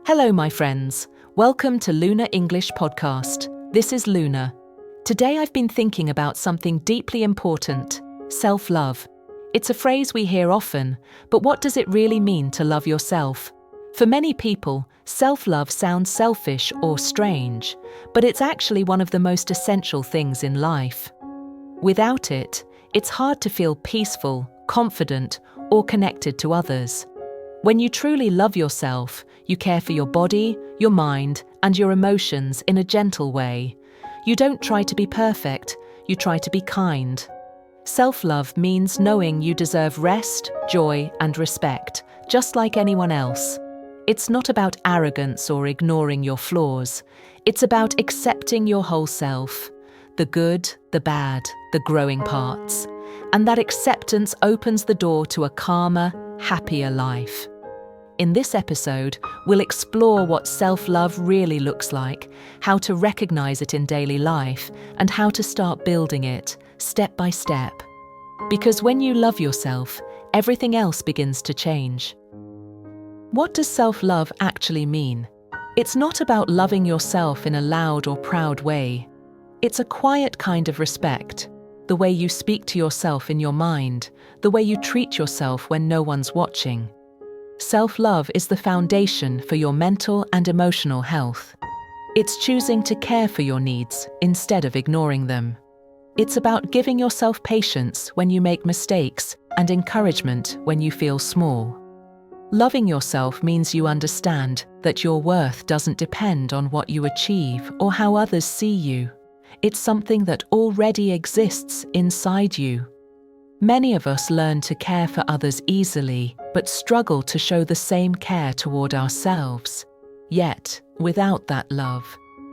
Hello, my friends. Welcome to Luna English Podcast. This is Luna. Today I've been thinking about something deeply important: self-love. It's a phrase we hear often, but what does it really mean to love yourself? For many people, self-love sounds selfish or strange, but it's actually one of the most essential things in life. Without it, it's hard to feel peaceful, confident, or connected to others. When you truly love yourself, you care for your body, your mind, and your emotions in a gentle way. You don't try to be perfect, you try to be kind. Self-love means knowing you deserve rest, joy, and respect, just like anyone else. It's not about arrogance or ignoring your flaws. It's about accepting your whole self, the good, the bad, the growing parts. And that acceptance opens the door to a calmer, happier life. In this episode, we'll explore what self-love really looks like, how to recognize it in daily life, and how to start building it, step by step. Because when you love yourself, everything else begins to change. What does self-love actually mean? It's not about loving yourself in a loud or proud way. It's a quiet kind of respect, the way you speak to yourself in your mind, the way you treat yourself when no one's watching. Self-love is the foundation for your mental and emotional health. It's choosing to care for your needs instead of ignoring them. It's about giving yourself patience when you make mistakes and encouragement when you feel small. Loving yourself means you understand that your worth doesn't depend on what you achieve or how others see you. It's something that already exists inside you. Many of us learn to care for others easily, but struggle to show the same care toward ourselves. Yet, without that love,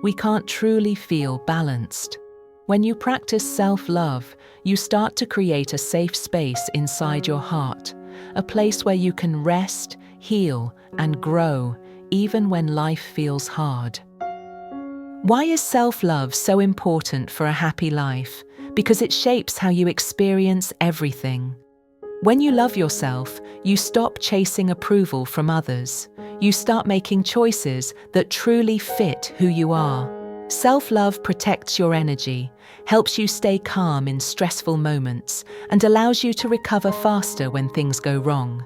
we can't truly feel balanced. When you practice self-love, you start to create a safe space inside your heart, a place where you can rest, heal, and grow, even when life feels hard. Why is self-love so important for a happy life? Because it shapes how you experience everything. When you love yourself, you stop chasing approval from others. You start making choices that truly fit who you are. Self-love protects your energy, helps you stay calm in stressful moments, and allows you to recover faster when things go wrong.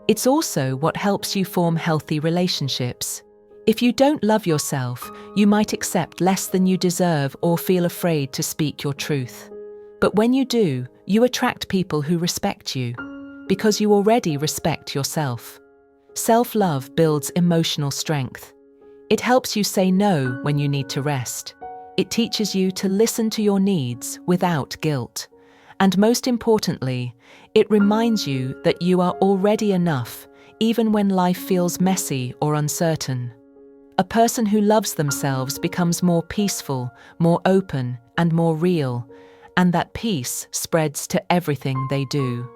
It's also what helps you form healthy relationships. If you don't love yourself, you might accept less than you deserve or feel afraid to speak your truth. But when you do, you attract people who respect you, because you already respect yourself. Self-love builds emotional strength. It helps you say no when you need to rest. It teaches you to listen to your needs without guilt. And most importantly, it reminds you that you are already enough, even when life feels messy or uncertain. A person who loves themselves becomes more peaceful, more open, and more real, and that peace spreads to everything they do.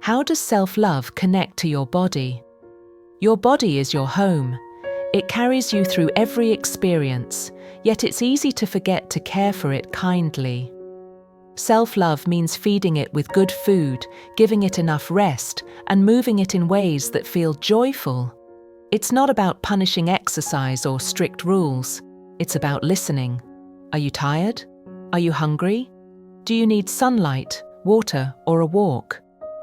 How does self-love connect to your body? Your body is your home. It carries you through every experience, yet it's easy to forget to care for it kindly. Self-love means feeding it with good food, giving it enough rest, and moving it in ways that feel joyful. It's not about punishing exercise or strict rules. It's about listening. Are you tired? Are you hungry? Do you need sunlight, water, or a walk?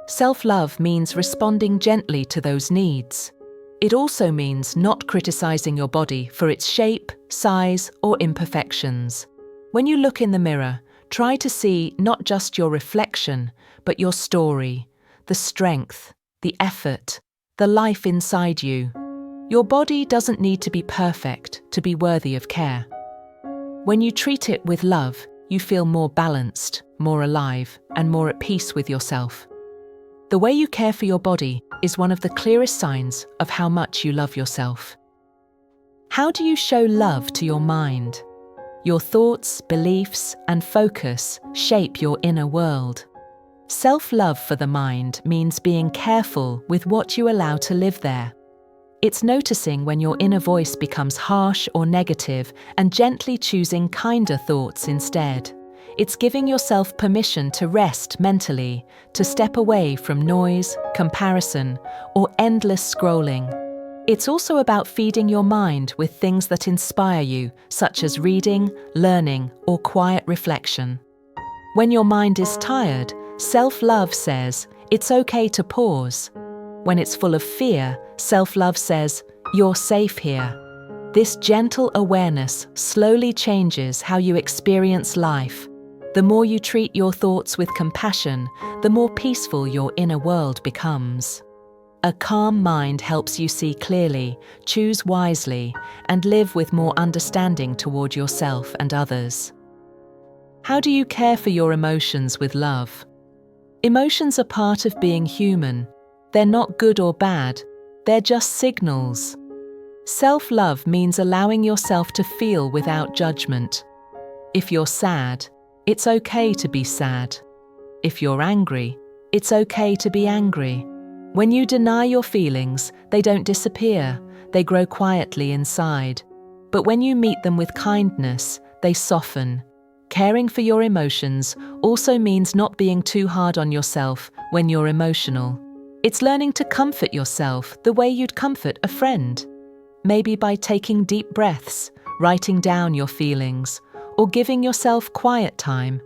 Self-love means responding gently to those needs. It also means not criticizing your body for its shape, size, or imperfections. When you look in the mirror, try to see not just your reflection, but your story, the strength, the effort, the life inside you. Your body doesn't need to be perfect to be worthy of care. When you treat it with love, you feel more balanced, more alive, and more at peace with yourself. The way you care for your body is one of the clearest signs of how much you love yourself. How do you show love to your mind? Your thoughts, beliefs, and focus shape your inner world. Self-love for the mind means being careful with what you allow to live there. It's noticing when your inner voice becomes harsh or negative and gently choosing kinder thoughts instead. It's giving yourself permission to rest mentally, to step away from noise, comparison, or endless scrolling. It's also about feeding your mind with things that inspire you, such as reading, learning, or quiet reflection. When your mind is tired, self-love says, it's okay to pause. When it's full of fear, self-love says, you're safe here. This gentle awareness slowly changes how you experience life. The more you treat your thoughts with compassion, the more peaceful your inner world becomes. A calm mind helps you see clearly, choose wisely, and live with more understanding toward yourself and others. How do you care for your emotions with love? Emotions are part of being human. They're not good or bad, they're just signals. Self-love means allowing yourself to feel without judgment. If you're sad, it's okay to be sad. If you're angry, it's okay to be angry. When you deny your feelings, they don't disappear, they grow quietly inside. But when you meet them with kindness, they soften. Caring for your emotions also means not being too hard on yourself when you're emotional. It's learning to comfort yourself the way you'd comfort a friend. Maybe by taking deep breaths, writing down your feelings, or giving yourself quiet time.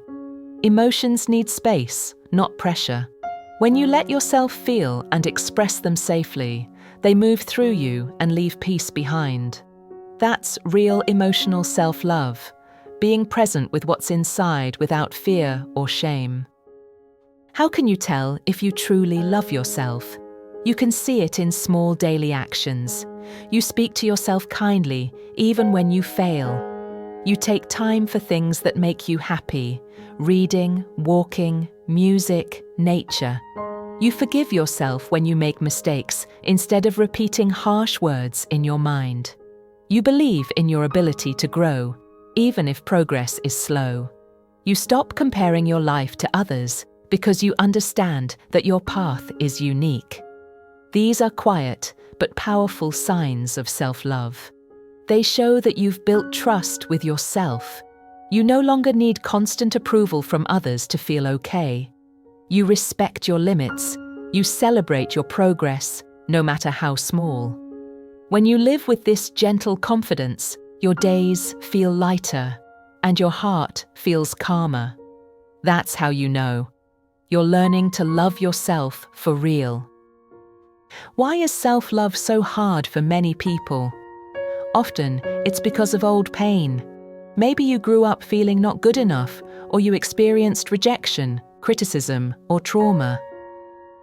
Emotions need space, not pressure. When you let yourself feel and express them safely, they move through you and leave peace behind. That's real emotional self-love, being present with what's inside without fear or shame. How can you tell if you truly love yourself? You can see it in small daily actions. You speak to yourself kindly, even when you fail. You take time for things that make you happy, reading, walking, music, nature. You forgive yourself when you make mistakes instead of repeating harsh words in your mind. You believe in your ability to grow, even if progress is slow. You stop comparing your life to others because you understand that your path is unique. These are quiet but powerful signs of self-love. They show that you've built trust with yourself. You no longer need constant approval from others to feel okay. You respect your limits. You celebrate your progress, no matter how small. When you live with this gentle confidence, your days feel lighter and your heart feels calmer. That's how you know you're learning to love yourself for real. Why is self-love so hard for many people? Often, it's because of old pain. Maybe you grew up feeling not good enough, or you experienced rejection, criticism, or trauma.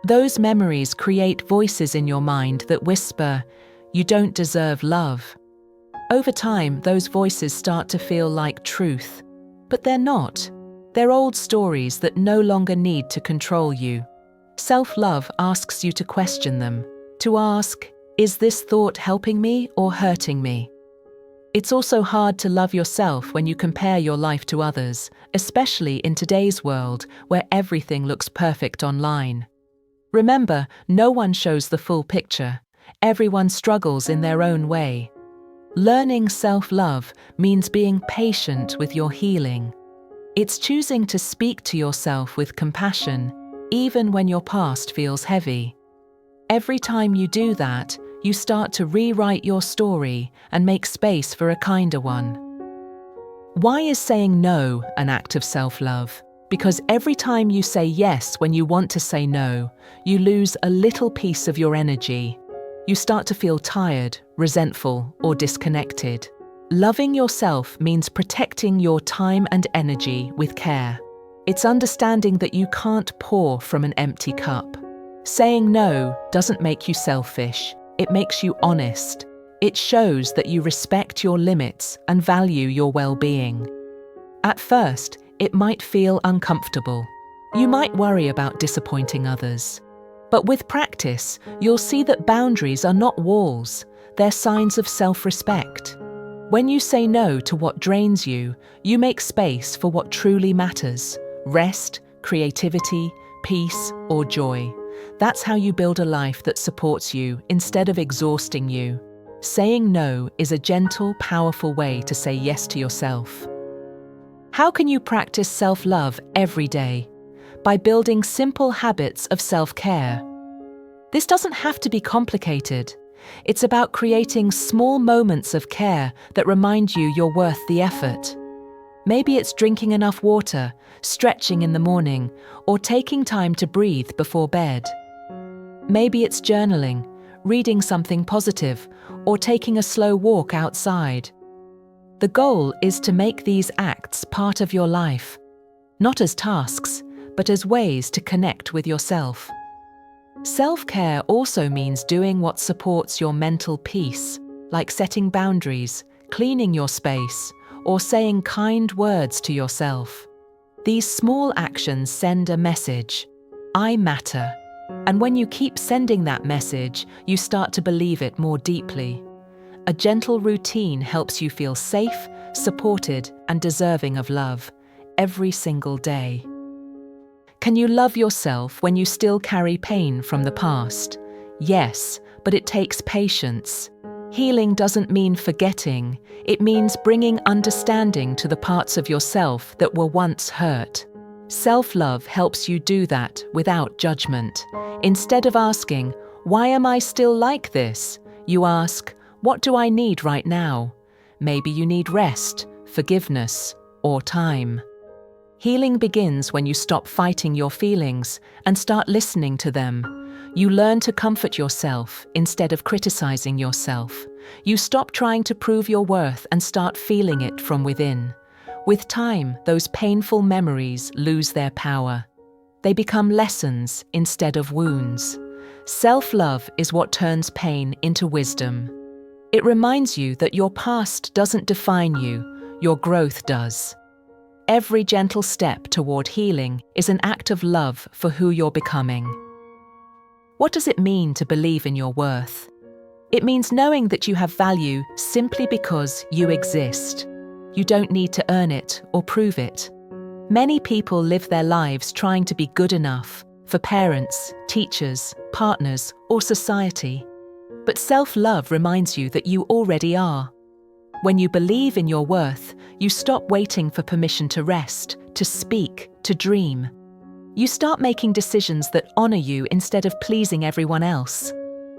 Those memories create voices in your mind that whisper, "You don't deserve love." Over time, those voices start to feel like truth. But they're not. They're old stories that no longer need to control you. Self-love asks you to question them, to ask, is this thought helping me or hurting me? It's also hard to love yourself when you compare your life to others, especially in today's world where everything looks perfect online. Remember, no one shows the full picture. Everyone struggles in their own way. Learning self-love means being patient with your healing. It's choosing to speak to yourself with compassion, even when your past feels heavy. Every time you do that, you start to rewrite your story and make space for a kinder one. Why is saying no an act of self-love? Because every time you say yes when you want to say no, you lose a little piece of your energy. You start to feel tired, resentful, or disconnected. Loving yourself means protecting your time and energy with care. It's understanding that you can't pour from an empty cup. Saying no doesn't make you selfish. It makes you honest. It shows that you respect your limits and value your well-being. At first, it might feel uncomfortable. You might worry about disappointing others. But with practice, you'll see that boundaries are not walls. They're signs of self-respect. When you say no to what drains you, you make space for what truly matters: rest, creativity, peace, or joy. That's how you build a life that supports you instead of exhausting you. Saying no is a gentle, powerful way to say yes to yourself. How can you practice self-love every day? By building simple habits of self-care. This doesn't have to be complicated. It's about creating small moments of care that remind you you're worth the effort. Maybe it's drinking enough water, stretching in the morning, or taking time to breathe before bed. Maybe it's journaling, reading something positive, or taking a slow walk outside. The goal is to make these acts part of your life, not as tasks, but as ways to connect with yourself. Self-care also means doing what supports your mental peace, like setting boundaries, cleaning your space, or saying kind words to yourself. These small actions send a message: I matter. And when you keep sending that message, you start to believe it more deeply. A gentle routine helps you feel safe, supported, and deserving of love every single day. Can you love yourself when you still carry pain from the past? Yes, but it takes patience. Healing doesn't mean forgetting. It means bringing understanding to the parts of yourself that were once hurt. Self-love helps you do that without judgment. Instead of asking, "Why am I still like this?" you ask, "What do I need right now?" Maybe you need rest, forgiveness, or time. Healing begins when you stop fighting your feelings and start listening to them. You learn to comfort yourself instead of criticizing yourself. You stop trying to prove your worth and start feeling it from within. With time, those painful memories lose their power. They become lessons instead of wounds. Self-love is what turns pain into wisdom. It reminds you that your past doesn't define you, your growth does. Every gentle step toward healing is an act of love for who you're becoming. What does it mean to believe in your worth? It means knowing that you have value simply because you exist. You don't need to earn it or prove it. Many people live their lives trying to be good enough for parents, teachers, partners, or society. But self-love reminds you that you already are. When you believe in your worth, you stop waiting for permission to rest, to speak, to dream. You start making decisions that honor you instead of pleasing everyone else.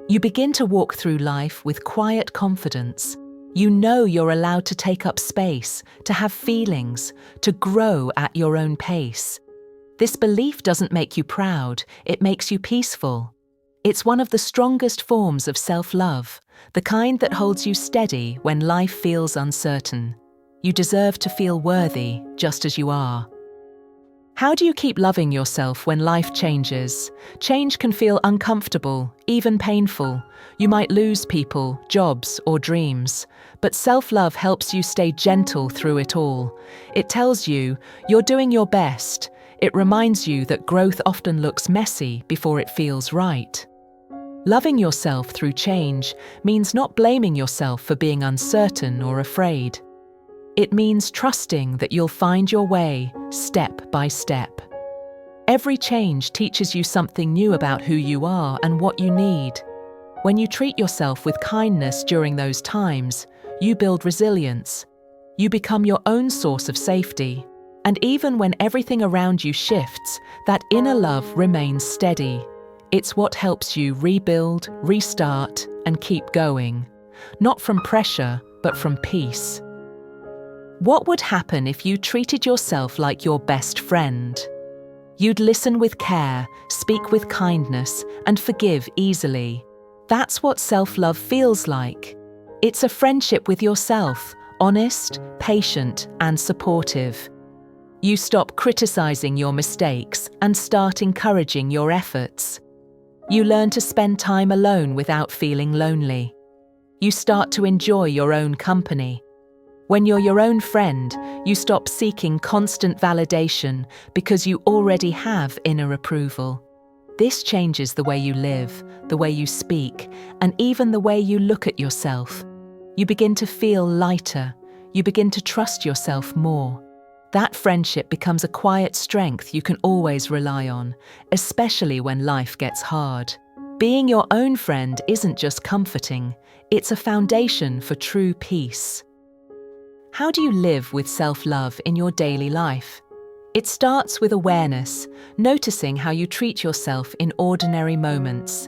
You begin to walk through life with quiet confidence. You know you're allowed to take up space, to have feelings, to grow at your own pace. This belief doesn't make you proud, it makes you peaceful. It's one of the strongest forms of self-love, the kind that holds you steady when life feels uncertain. You deserve to feel worthy just as you are. How do you keep loving yourself when life changes? Change can feel uncomfortable, even painful. You might lose people, jobs, or dreams. But self-love helps you stay gentle through it all. It tells you you're doing your best. It reminds you that growth often looks messy before it feels right. Loving yourself through change means not blaming yourself for being uncertain or afraid. It means trusting that you'll find your way, step by step. Every change teaches you something new about who you are and what you need. When you treat yourself with kindness during those times, you build resilience. You become your own source of safety. And even when everything around you shifts, that inner love remains steady. It's what helps you rebuild, restart, and keep going. Not from pressure, but from peace. What would happen if you treated yourself like your best friend? You'd listen with care, speak with kindness, and forgive easily. That's what self-love feels like. It's a friendship with yourself, honest, patient, and supportive. You stop criticizing your mistakes and start encouraging your efforts. You learn to spend time alone without feeling lonely. You start to enjoy your own company. When you're your own friend, you stop seeking constant validation because you already have inner approval. This changes the way you live, the way you speak, and even the way you look at yourself. You begin to feel lighter. You begin to trust yourself more. That friendship becomes a quiet strength you can always rely on, especially when life gets hard. Being your own friend isn't just comforting, it's a foundation for true peace. How do you live with self-love in your daily life? It starts with awareness, noticing how you treat yourself in ordinary moments.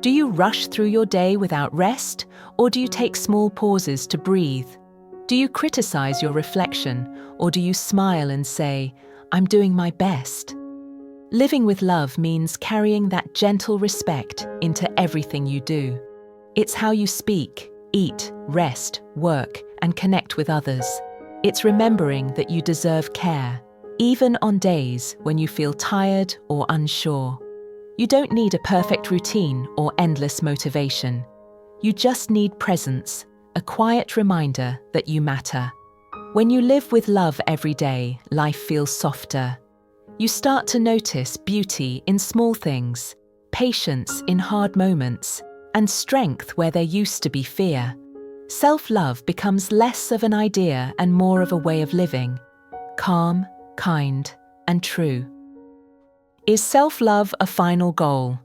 Do you rush through your day without rest, or do you take small pauses to breathe? Do you criticize your reflection, or do you smile and say, "I'm doing my best"? Living with love means carrying that gentle respect into everything you do. It's how you speak, eat, rest, work, and connect with others. It's remembering that you deserve care, even on days when you feel tired or unsure. You don't need a perfect routine or endless motivation. You just need presence, a quiet reminder that you matter. When you live with love every day, life feels softer. You start to notice beauty in small things, patience in hard moments, and strength where there used to be fear. Self-love becomes less of an idea and more of a way of living, calm, kind, and true. Is self-love a final goal?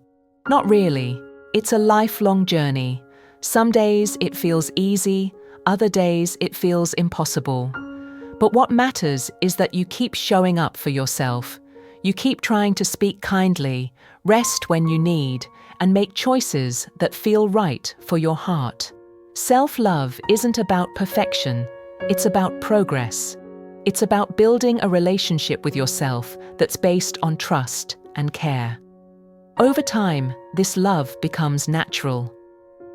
Not really. It's a lifelong journey. Some days it feels easy, other days it feels impossible. But what matters is that you keep showing up for yourself. You keep trying to speak kindly, rest when you need, and make choices that feel right for your heart. Self-love isn't about perfection, it's about progress. It's about building a relationship with yourself that's based on trust and care. Over time, this love becomes natural.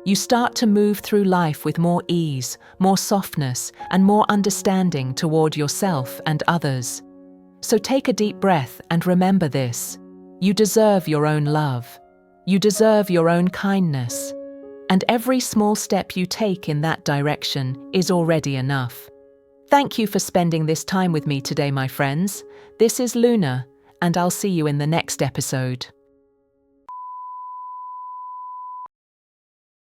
You start to move through life with more ease, more softness, and more understanding toward yourself and others. So take a deep breath and remember this. You deserve your own love. You deserve your own kindness. And every small step you take in that direction is already enough. Thank you for spending this time with me today, my friends. This is Luna, and I'll see you in the next episode.